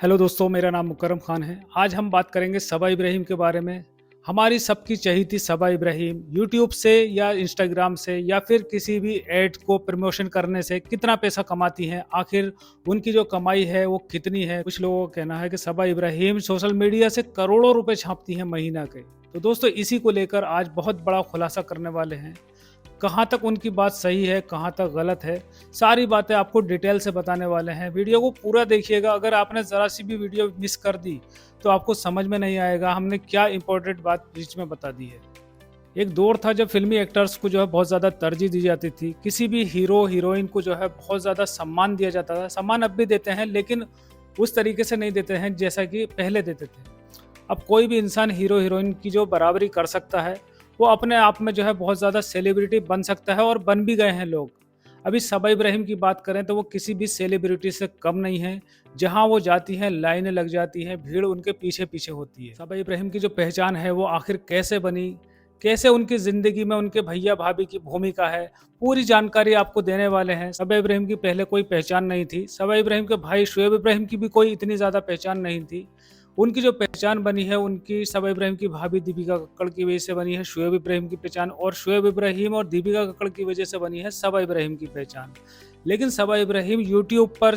Hello दोस्तों, मेरा नाम मुकर्रम खान है। आज हम बात करेंगे सबा इब्राहिम के बारे में। हमारी सबकी चहेती सबा इब्राहिम यूट्यूब से या इंस्टाग्राम से या फिर किसी भी ऐड को प्रमोशन करने से कितना पैसा कमाती हैं, आखिर उनकी जो कमाई है वो कितनी है। कुछ लोगों का कहना है कि सबा इब्राहिम सोशल मीडिया से करोड़ों रुपए छापती हैं महीना के। तो दोस्तों, इसी को लेकर आज बहुत बड़ा खुलासा करने वाले हैं। कहाँ तक उनकी बात सही है, कहाँ तक गलत है, सारी बातें आपको डिटेल से बताने वाले हैं। वीडियो को पूरा देखिएगा। अगर आपने ज़रा सी भी वीडियो मिस कर दी तो आपको समझ में नहीं आएगा हमने क्या इंपॉर्टेंट बात बीच में बता दी है। एक दौर था जब फिल्मी एक्टर्स को जो है बहुत ज़्यादा तरजीह दी जाती थी। किसी भी हीरो हीरोइन को जो है बहुत ज़्यादा सम्मान दिया जाता था। सम्मान अब भी देते हैं, लेकिन उस तरीके से नहीं देते हैं जैसा कि पहले देते थे। अब कोई भी इंसान हीरो हीरोइन की जो बराबरी कर सकता है, वो अपने आप में जो है बहुत ज़्यादा सेलिब्रिटी बन सकता है और बन भी गए हैं लोग। अभी सबा इब्राहिम की बात करें तो वो किसी भी सेलिब्रिटी से कम नहीं है। जहाँ वो जाती हैं लाइनें लग जाती हैं, भीड़ उनके पीछे पीछे होती है। सबा इब्राहिम की जो पहचान है वो आखिर कैसे बनी, कैसे उनकी ज़िंदगी में उनके भैया भाभी की भूमिका है, पूरी जानकारी आपको देने वाले हैं। सबा इब्राहिम की पहले कोई पहचान नहीं थी। सबा इब्राहिम के भाई शुएब इब्राहिम की भी कोई इतनी ज़्यादा पहचान नहीं थी। उनकी जो पहचान बनी है, उनकी सबा इब्राहिम की भाभी दीपिका कक्कड़ की वजह से बनी है शुएब इब्राहिम की पहचान, और शुएब इब्राहिम और दीपिका कक्कड़ की वजह से बनी है सबा इब्राहिम की पहचान। लेकिन सबा इब्राहिम यूट्यूब पर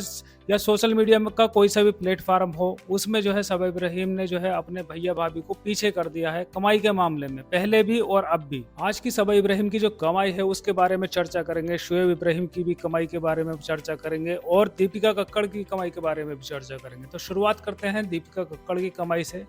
या सोशल मीडिया में का कोई सा भी प्लेटफार्म हो, उसमें जो है सबा इब्राहिम ने जो है अपने भैया भाभी को पीछे कर दिया है कमाई के मामले में, पहले भी और अब भी। आज की सबा इब्राहिम की जो कमाई है उसके बारे में चर्चा करेंगे, शुएब इब्राहिम की भी कमाई के बारे में चर्चा करेंगे और दीपिका कक्कड़ की कमाई के बारे में भी चर्चा करेंगे। तो शुरुआत करते हैं दीपिका कक्कड़ की कमाई से।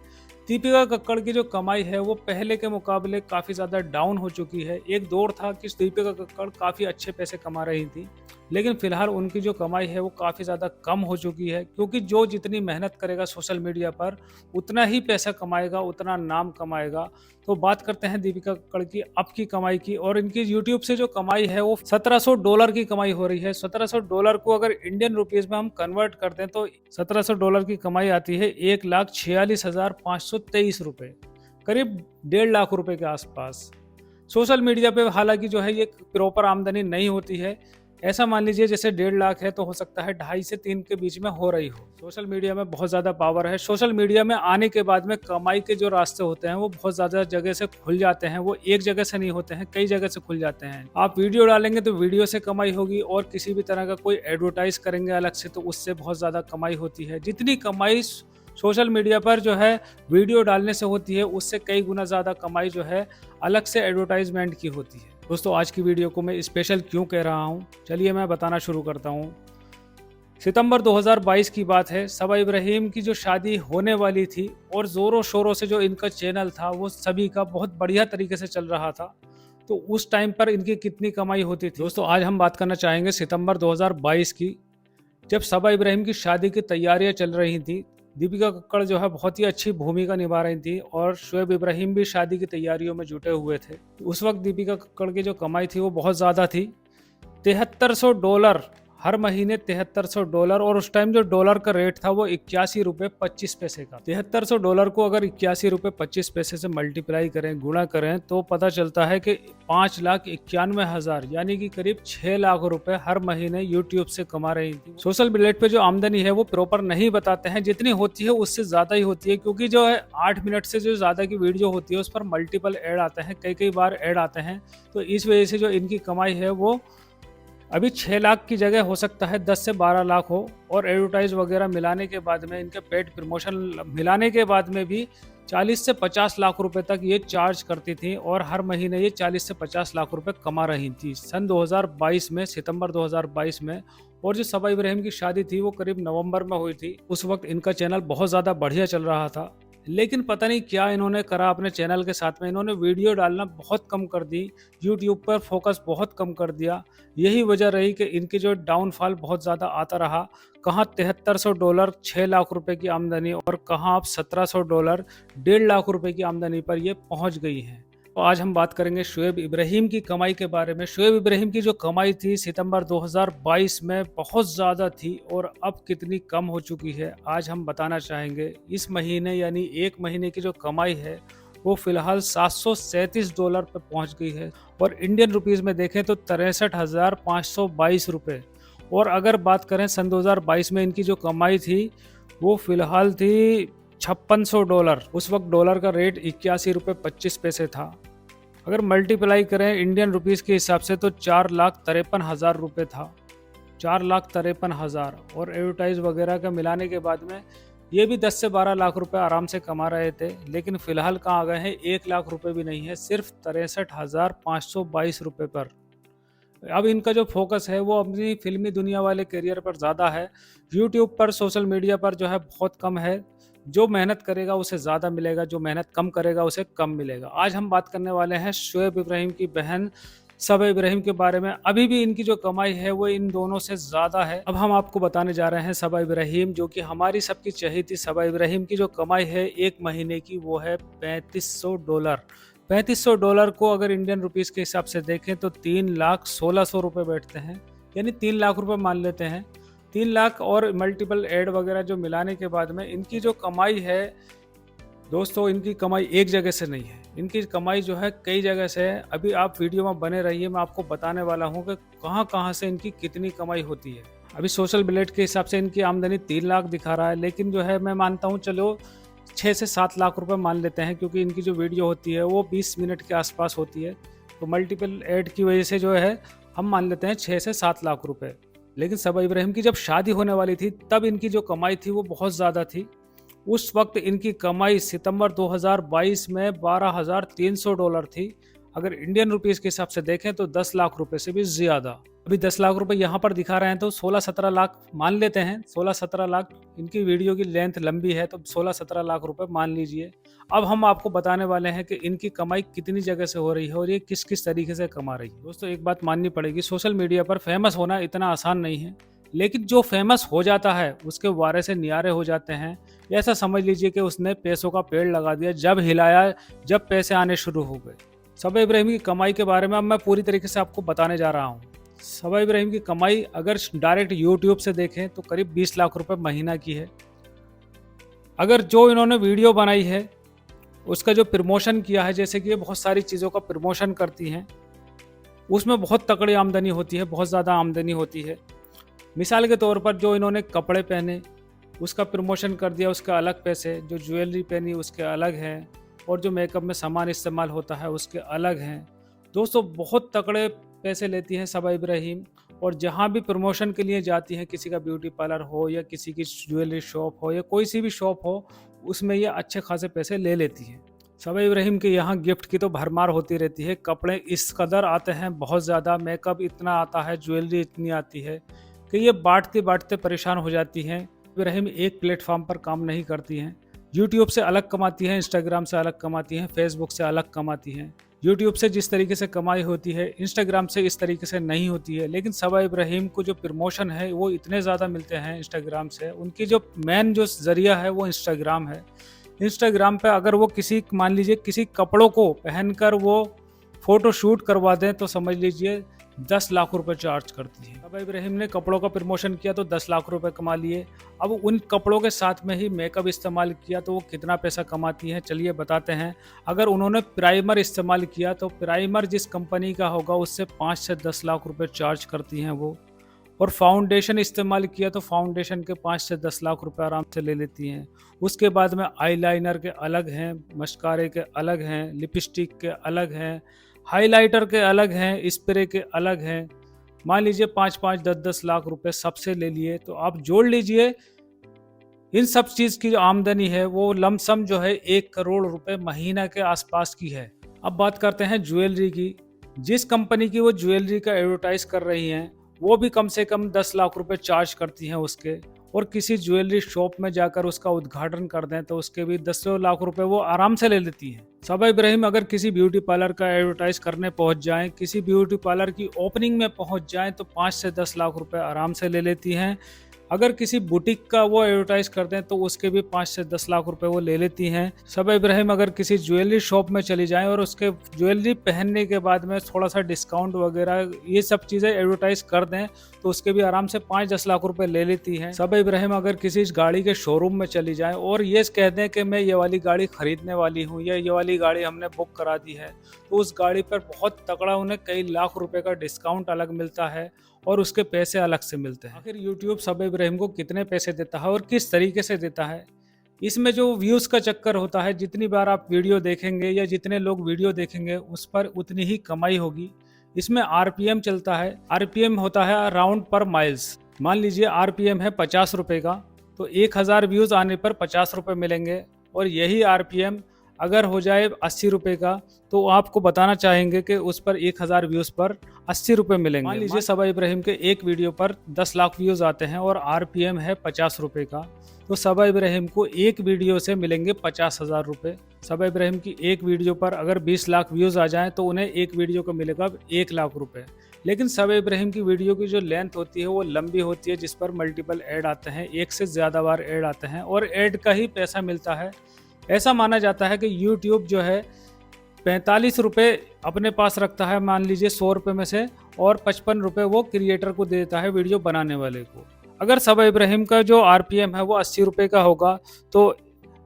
दीपिका कक्कड़ की जो कमाई है वो पहले के मुकाबले काफ़ी ज़्यादा डाउन हो चुकी है। एक दौर था कि दीपिका कक्कड़ काफ़ी अच्छे पैसे कमा रही थी, लेकिन फिलहाल उनकी जो कमाई है वो काफ़ी ज़्यादा कम हो चुकी है, क्योंकि जो जितनी मेहनत करेगा सोशल मीडिया पर उतना ही पैसा कमाएगा, उतना नाम कमाएगा। तो बात करते हैं दीपिका कक्कड़ की अब की कमाई की, और इनकी यूट्यूब से जो कमाई है वो $1700 की कमाई हो रही है। $1700 को अगर इंडियन रुपीज़ में हम कन्वर्ट करते हैं तो $1700 की कमाई आती है 1,46,523 रुपये, करीब 1.5 लाख रुपए के आसपास। सोशल मीडिया पे हालांकि जो है ये प्रॉपर आमदनी नहीं होती है। ऐसा मान लीजिए जैसे 1.5 लाख है तो हो सकता है 2.5 से 3 के बीच में हो रही हो। सोशल मीडिया में बहुत ज़्यादा पावर है। सोशल मीडिया में आने के बाद में कमाई के जो रास्ते होते हैं वो बहुत ज़्यादा जगह से खुल जाते हैं। वो एक जगह से नहीं होते हैं, कई जगह से खुल जाते हैं। आप वीडियो डालेंगे तो वीडियो से कमाई होगी, और किसी भी तरह का कोई एडवर्टाइज करेंगे अलग से तो उससे बहुत ज़्यादा कमाई होती है। जितनी कमाई सोशल मीडिया पर जो है वीडियो डालने से होती है, उससे कई गुना ज़्यादा कमाई जो है अलग से एडवर्टाइजमेंट की होती है। दोस्तों, आज की वीडियो को मैं स्पेशल क्यों कह रहा हूँ, चलिए मैं बताना शुरू करता हूँ। सितंबर 2022 की बात है। सबा इब्राहिम की जो शादी होने वाली थी और ज़ोरों शोरों से जो इनका चैनल था वो सभी का बहुत बढ़िया तरीके से चल रहा था। तो उस टाइम पर इनकी कितनी कमाई होती थी दोस्तों, आज हम बात करना चाहेंगे सितंबर 2022 की, जब सबा इब्राहिम की शादी की तैयारियां चल रही थी। दीपिका कक्कड़ जो है बहुत ही अच्छी भूमिका निभा रही थी और शुएब इब्राहिम भी शादी की तैयारियों में जुटे हुए थे। उस वक्त दीपिका कक्कड़ की जो कमाई थी वो बहुत ज़्यादा थी, $7300 हर महीने, $7300। और उस टाइम जो डॉलर का रेट था वो $81.25 का। $7300 को अगर $81.25 से मल्टीप्लाई करें, गुणा करें, तो पता चलता है कि 5,91,000 यानी कि करीब 6 लाख रुपए हर महीने यूट्यूब से कमा रही थी। सोशल मीडिया पे जो आमदनी है वो प्रॉपर नहीं बताते हैं, जितनी होती है उससे ज़्यादा ही होती है, क्योंकि जो है 8 मिनट से जो ज़्यादा की वीडियो होती है उस पर मल्टीपल ऐड आते हैं, कई बार ऐड आते हैं। तो इस वजह से जो इनकी कमाई है वो अभी 6 लाख की जगह हो सकता है 10 से 12 लाख हो, और एडवर्टाइज वगैरह मिलाने के बाद में, इनके पेड प्रमोशन मिलाने के बाद में भी 40 से 50 लाख रुपए तक ये चार्ज करती थी, और हर महीने ये 40 से 50 लाख रुपए कमा रही थी सन 2022 में, सितंबर 2022 में। और जो सबा इब्राहिम की शादी थी वो करीब नवंबर में हुई थी। उस वक्त इनका चैनल बहुत ज़्यादा बढ़िया चल रहा था, लेकिन पता नहीं क्या इन्होंने करा अपने चैनल के साथ में, इन्होंने वीडियो डालना बहुत कम कर दी, यूट्यूब पर फोकस बहुत कम कर दिया। यही वजह रही कि इनकी जो डाउनफॉल बहुत ज़्यादा आता रहा। कहाँ $7300 6 लाख रुपए की आमदनी, और कहाँ अब $1700 1.5 लाख रुपए की आमदनी पर ये पहुंच गई हैं। तो आज हम बात करेंगे शुएब इब्राहिम की कमाई के बारे में। शुएब इब्राहिम की जो कमाई थी सितंबर 2022 में बहुत ज़्यादा थी, और अब कितनी कम हो चुकी है आज हम बताना चाहेंगे। इस महीने यानी एक महीने की जो कमाई है वो फिलहाल $737 पे पहुंच गई है, और इंडियन रुपीज़ में देखें तो 63,522 रुपये। और अगर बात करें सन 2022 में इनकी जो कमाई थी वो फिलहाल थी $5600। उस वक्त डॉलर का रेट 81 रुपये 25 पैसे था। अगर मल्टीप्लाई करें इंडियन रुपीस के हिसाब से तो 4,53,000 रुपये था। 4,53,000 और एडवर्टाइज वगैरह का मिलाने के बाद में ये भी 10 से 12 लाख रुपए आराम से कमा रहे थे। लेकिन फिलहाल कहाँ आ गए हैं, 1 लाख रुपए भी नहीं है, सिर्फ 63,522 रुपये पर। अब इनका जो फोकस है वो अपनी फिल्मी दुनिया वाले करियर पर ज़्यादा है। यूट्यूब पर, सोशल मीडिया पर जो है बहुत कम है। जो मेहनत करेगा उसे ज़्यादा मिलेगा, जो मेहनत कम करेगा उसे कम मिलेगा। आज हम बात करने वाले हैं शोएब इब्राहिम की बहन सबा इब्राहिम के बारे में। अभी भी इनकी जो कमाई है वो इन दोनों से ज़्यादा है। अब हम आपको बताने जा रहे हैं सबा इब्राहिम, जो कि हमारी सबकी चहेती सबा इब्राहिम की जो कमाई है एक महीने की वो है $3500। $3500 को अगर इंडियन रुपीस के हिसाब से देखें तो 3,16,00,000 रुपये बैठते हैं, यानी 3 लाख रुपए मान लेते हैं। 3 लाख और मल्टीपल एड वगैरह जो मिलाने के बाद में इनकी जो कमाई है दोस्तों, इनकी कमाई एक जगह से नहीं है, इनकी कमाई जो है कई जगह से है। अभी आप वीडियो में बने रहिए, मैं आपको बताने वाला हूँ कि कहाँ कहाँ से इनकी कितनी कमाई होती है। अभी सोशल ब्लेड के हिसाब से इनकी आमदनी 3 लाख दिखा रहा है, लेकिन जो है मैं मानता हूँ चलो 6 से 7 लाख रुपए मान लेते हैं, क्योंकि इनकी जो वीडियो होती है वो 20 मिनट के आसपास होती है। तो मल्टीपल एड की वजह से जो है हम मान लेते हैं 6 से 7 लाख रुपए। लेकिन सबा इब्राहिम की जब शादी होने वाली थी तब इनकी जो कमाई थी वो बहुत ज़्यादा थी। उस वक्त इनकी कमाई सितंबर 2022 में $12,300 थी। अगर इंडियन रुपीस के हिसाब से देखें तो 10 लाख रुपए से भी ज़्यादा। अभी 10 लाख रुपए यहाँ पर दिखा रहे हैं तो 16-17 लाख मान लेते हैं। 16-17 लाख, इनकी वीडियो की लेंथ लंबी है तो 16-17 लाख रुपए मान लीजिए। अब हम आपको बताने वाले हैं कि इनकी कमाई कितनी जगह से हो रही है और ये किस किस तरीके से कमा रही है। दोस्तों एक बात माननी पड़ेगी, सोशल मीडिया पर फेमस होना इतना आसान नहीं है, लेकिन जो फेमस हो जाता है उसके वारे से नियारे हो जाते हैं। ऐसा समझ लीजिए कि उसने पैसों का पेड़ लगा दिया, जब हिलाया जब पैसे आने शुरू हो गए। सबा इब्राहिम की कमाई के बारे में अब मैं पूरी तरीके से आपको बताने जा रहा हूँ। सबा इब्राहिम की कमाई अगर डायरेक्ट यूट्यूब से देखें तो करीब 20 लाख रुपए महीना की है। अगर जो इन्होंने वीडियो बनाई है उसका जो प्रमोशन किया है, जैसे कि ये बहुत सारी चीज़ों का प्रमोशन करती हैं, उसमें बहुत तगड़ी आमदनी होती है, बहुत ज़्यादा आमदनी होती है। मिसाल के तौर पर जो इन्होंने कपड़े पहने उसका प्रमोशन कर दिया, उसके अलग पैसे, जो ज्वेलरी पहनी उसके अलग हैं, और जो मेकअप में सामान इस्तेमाल होता है उसके अलग हैं। दोस्तों बहुत तगड़े पैसे लेती हैं सबा इब्राहिम, और जहाँ भी प्रमोशन के लिए जाती हैं, किसी का ब्यूटी पार्लर हो या किसी की ज्वेलरी शॉप हो या कोई सी भी शॉप हो, उसमें ये अच्छे खासे पैसे ले लेती हैं। सबा इब्राहिम के यहाँ गिफ्ट की तो भरमार होती रहती है। कपड़े इस कदर आते हैं, बहुत ज़्यादा, मेकअप इतना आता है, ज्वेलरी इतनी आती है कि ये बांटते बांटते परेशान हो जाती हैं। इब्राहिम एक प्लेटफॉर्म पर काम नहीं करती हैं। यूट्यूब से अलग कमाती हैं, इंस्टाग्राम से अलग कमाती हैं, फेसबुक से अलग कमाती हैं। यूट्यूब से जिस तरीके से कमाई होती है इंस्टाग्राम से इस तरीके से नहीं होती है। लेकिन सबा इब्राहिम को जो प्रमोशन है वो इतने ज़्यादा मिलते हैं इंस्टाग्राम से। उनकी जो मेन जो ज़रिया है वो इंस्टाग्राम है। इंस्टाग्राम पे अगर वो किसी, मान लीजिए किसी कपड़ों को पहनकर वो फ़ोटो शूट करवा दें तो समझ लीजिए 10 लाख रुपए चार्ज करती है। सबा इब्राहिम ने कपड़ों का प्रमोशन किया तो 10 लाख रुपए कमा लिए। अब उन कपड़ों के साथ में ही मेकअप इस्तेमाल किया तो वो कितना पैसा कमाती हैं, चलिए बताते हैं। अगर उन्होंने प्राइमर इस्तेमाल किया तो प्राइमर जिस कंपनी का होगा उससे 5 से 10 लाख रुपए चार्ज करती हैं वो। और फाउंडेशन इस्तेमाल किया तो फाउंडेशन के 5 से 10 लाख रुपए आराम से ले लेती हैं। उसके बाद में आईलाइनर के अलग हैं, मस्कारे के अलग हैं, लिपस्टिक के अलग हैं, हाइलाइटर के अलग हैं, स्प्रे के अलग हैं। मान लीजिए 5-5, 10-10 लाख रुपए सबसे ले लिए, तो आप जोड़ लीजिए इन सब चीज़ की जो आमदनी है वो लमसम जो है 1 करोड़ रुपए महीना के आसपास की है। अब बात करते हैं ज्वेलरी की। जिस कंपनी की वो ज्वेलरी का एडवर्टाइज कर रही हैं वो भी कम से कम 10 लाख रुपए चार्ज करती हैं उसके, और किसी ज्वेलरी शॉप में जाकर उसका उद्घाटन कर दें तो उसके भी 10 लाख रुपए वो आराम से ले लेती हैं। सबा इब्राहिम अगर किसी ब्यूटी पार्लर का एडवर्टाइज करने पहुंच जाएं, किसी ब्यूटी पार्लर की ओपनिंग में पहुंच जाएं तो 5 से 10 लाख रुपए आराम से ले लेती हैं। अगर किसी बुटीक का वो एडवर्टाइज कर दें तो उसके भी 5 से 10 लाख रुपए वो ले लेती हैं। सबा इब्राहिम अगर किसी ज्वेलरी शॉप में चली जाएं और उसके ज्वेलरी पहनने के बाद में थोड़ा सा डिस्काउंट वगैरह ये सब चीज़ें एडवर्टाइज कर दें तो उसके भी आराम से 5-10 लाख रुपए ले लेती हैं। सबा इब्राहिम अगर किसी गाड़ी के शोरूम में चली जाएं और ये कह दें कि मैं ये वाली गाड़ी खरीदने वाली हूँ या ये वाली गाड़ी हमने बुक करा दी है, तो उस गाड़ी पर बहुत तगड़ा उन्हें कई लाख रुपए का डिस्काउंट अलग मिलता है। और उसके पैसे अलग से मिलते हैं। आखिर यूट्यूब सबा इब्राहिम को कितने पैसे देता है और किस तरीके से देता है? इसमें जो व्यूज़ का चक्कर होता है, जितनी बार आप वीडियो देखेंगे या जितने लोग वीडियो देखेंगे उस पर उतनी ही कमाई होगी। इसमें आरपीएम चलता है, आरपीएम होता है राउंड पर माइल्स। मान लीजिए आरपीएम है 50 रुपये का, तो 1000 व्यूज़ आने पर 50 रुपये मिलेंगे, और यही आरपीएम अगर हो जाए 80 रुपये का, तो आपको बताना चाहेंगे कि उस पर 1000 व्यूज़ पर 80 रुपये मिलेंगे। मान लीजिए सबा इब्राहिम के एक वीडियो पर 10 लाख व्यूज़ आते हैं और आरपीएम है 50 रुपये का, तो सबा इब्राहिम को एक वीडियो से मिलेंगे 50,000 रुपये। सबा इब्राहिम की एक वीडियो पर अगर 20 लाख व्यूज़ आ जाएँ तो उन्हें एक वीडियो को मिलेगा 1 लाख रुपये। लेकिन सबा इब्राहिम की वीडियो की जो लेंथ होती है वो लंबी होती है, जिस पर मल्टीपल ऐड आते हैं, एक से ज़्यादा बार ऐड आते हैं और ऐड का ही पैसा मिलता है। ऐसा माना जाता है कि यूट्यूब जो है 45 रुपये अपने पास रखता है, मान लीजिए 100 रुपये में से, और 55 रुपये वो क्रिएटर को देता है, वीडियो बनाने वाले को। अगर सबा इब्राहिम का जो आरपीएम है वो 80 रुपये का होगा, तो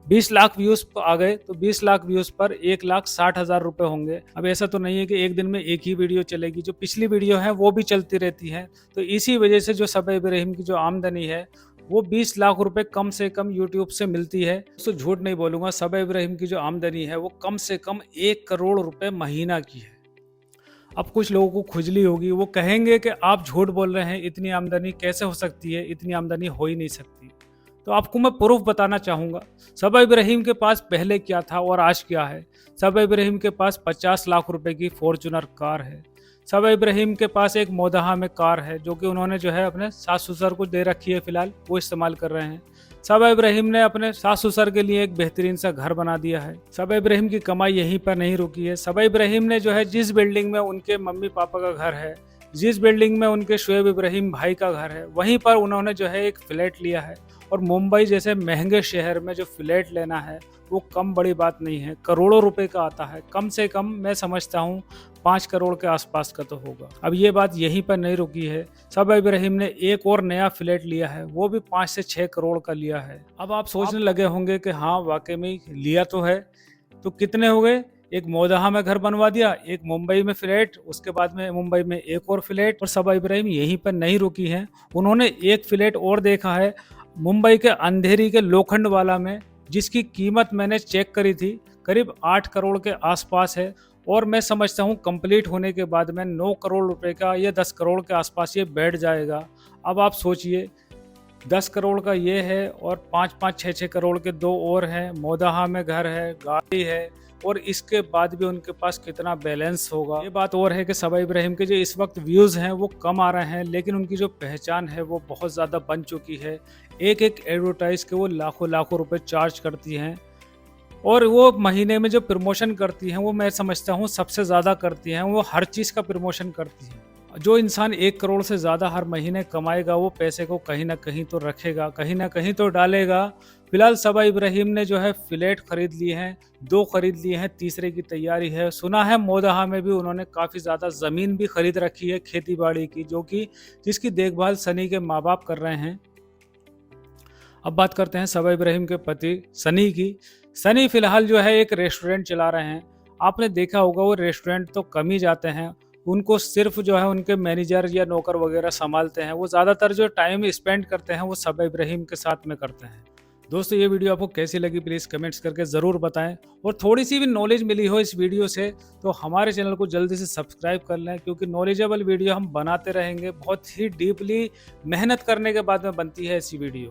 20 लाख व्यूज़ आ गए, तो 20 लाख व्यूज़ पर 1,60,000 रुपये होंगे। अब ऐसा तो नहीं है कि एक दिन में एक ही वीडियो चलेगी, जो पिछली वीडियो है वो भी चलती रहती है। तो इसी वजह से जो सबा इब्राहिम की जो आमदनी है वो 20 लाख रुपए कम से कम यूट्यूब से मिलती है। तो झूठ नहीं बोलूँगा, सबा इब्राहिम की जो आमदनी है वो कम से कम 1 करोड़ रुपए महीना की है। अब कुछ लोगों को खुजली होगी, वो कहेंगे कि आप झूठ बोल रहे हैं, इतनी आमदनी कैसे हो सकती है, इतनी आमदनी हो ही नहीं सकती। तो आपको मैं प्रूफ बताना चाहूँगा। सबा इब्राहिम के पास पहले क्या था और आज क्या है। सबा इब्राहिम के पास 50 लाख रुपए की फॉर्च्यूनर कार है। सबा इब्राहिम के पास एक मोदाहा में कार है, जो कि उन्होंने जो है अपने सास ससुर को दे रखी है, फिलहाल वो इस्तेमाल कर रहे हैं। सबा इब्राहिम ने अपने सास ससुर के लिए एक बेहतरीन सा घर बना दिया है। सबा इब्राहिम की कमाई यहीं पर नहीं रुकी है। सबा इब्राहिम ने जो है जिस बिल्डिंग में उनके मम्मी पापा का घर है, जिस बिल्डिंग में उनके शुएब इब्राहिम भाई का घर है, वहीं पर उन्होंने जो है एक फ्लैट लिया है। और मुंबई जैसे महंगे शहर में जो फ्लैट लेना है वो कम बड़ी बात नहीं है, करोड़ों रुपए का आता है। कम से कम मैं समझता हूँ 5 करोड़ के आसपास का तो होगा। अब ये बात यहीं पर नहीं रुकी है, सबा इब्राहिम ने एक और नया फ्लैट लिया है, वो भी 5 से 6 करोड़ का लिया है। अब आप सोचने लगे होंगे कि हाँ वाकई में लिया तो है, तो कितने हो गए? एक मोदाहा में घर बनवा दिया, एक मुंबई में फ्लैट, उसके बाद में मुंबई में एक और फ्लैट। और सबा इब्राहिम यहीं पर नहीं रुकी है, उन्होंने एक फ्लैट और देखा है मुंबई के अंधेरी के लोखंड वाला में, जिसकी कीमत मैंने चेक करी थी करीब 8 करोड़ के आसपास है। और मैं समझता हूँ कंप्लीट होने के बाद में 9 करोड़ रुपए का या 10 करोड़ के आसपास ये बैठ जाएगा। अब आप सोचिए, 10 करोड़ का ये है और 5-5, 6-6 करोड़ के 2 और हैं, मोदाहा में घर है, गाड़ी है, और इसके बाद भी उनके पास कितना बैलेंस होगा। ये बात और है कि सबा इब्राहिम के जो इस वक्त व्यूज़ हैं वो कम आ रहे हैं, लेकिन उनकी जो पहचान है वो बहुत ज़्यादा बन चुकी है। एक एक एडवर्टाइज के वो लाखों लाखों रुपए चार्ज करती हैं, और वो महीने में जो प्रमोशन करती हैं वो मैं समझता हूँ सबसे ज़्यादा करती हैं। वो हर चीज़ का प्रमोशन करती हैं। जो इंसान 1 करोड़ से ज़्यादा हर महीने कमाएगा वो पैसे को कहीं ना कहीं तो रखेगा, कहीं ना कहीं तो डालेगा। फिलहाल सबा इब्राहिम ने जो है फ्लैट खरीद लिए हैं, 2 खरीद लिए हैं, तीसरे की तैयारी है। सुना है मोदाहा में भी उन्होंने काफ़ी ज़्यादा ज़मीन भी खरीद रखी है खेती बाड़ी की, जिसकी देखभाल सनी के माँ बाप कर रहे हैं। अब बात करते हैं सबा इब्राहिम के पति सनी की। सनी फिलहाल जो है एक रेस्टोरेंट चला रहे हैं। आपने देखा होगा वो रेस्टोरेंट तो कम ही जाते हैं, उनको सिर्फ जो है उनके मैनेजर या नौकर वगैरह संभालते हैं। वो ज़्यादातर जो टाइम स्पेंड करते हैं वो सबा इब्राहिम के साथ में करते हैं। दोस्तों ये वीडियो आपको कैसी लगी प्लीज़ कमेंट्स करके ज़रूर बताएं, और थोड़ी सी भी नॉलेज मिली हो इस वीडियो से तो हमारे चैनल को जल्दी से सब्सक्राइब कर लें, क्योंकि नॉलेजेबल वीडियो हम बनाते रहेंगे। बहुत ही डीपली मेहनत करने के बाद में बनती है ऐसी वीडियो।